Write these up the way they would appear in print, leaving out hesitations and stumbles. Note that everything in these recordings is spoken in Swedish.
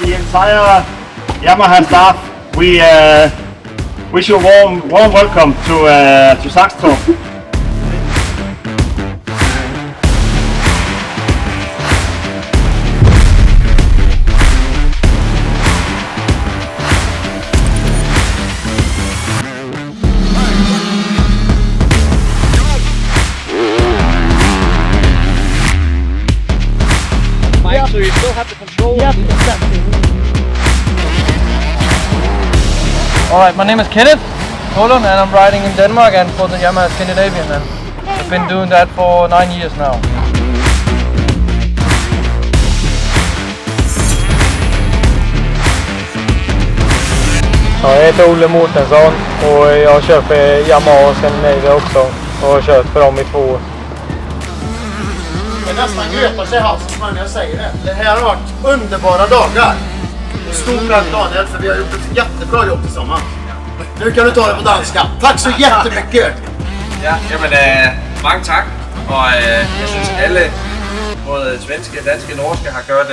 the entire Yamaha staff, we wish you a warm welcome to Saxtorp. Mike, so you still have the control? Yep, exactly. Alright, my name is Kenneth Holund and I'm riding in Denmark and for the Yamaha Scandinavian, and I've been doing that for 9 years now. Ja, jag heter Olle Mårtensson och jag kör för Yamaha och Scandinavia också och har kört för dem i 2 år. Det nästan grötar sig i halsen när jag säger det. Det här har varit underbara dagar. Stort tack Daniel, för vi har gjort ett jättebra jobb tillsammans. Nu kan du ta det på danska. Tack så jättemycket! Ja, jamen, mange tak, og jeg synes alle, både svenske, danske og norske, har gjort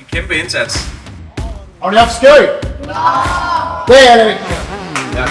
en kæmpe indsats. Har ni haft skoj? Ja! Det är det viktiga. Ja.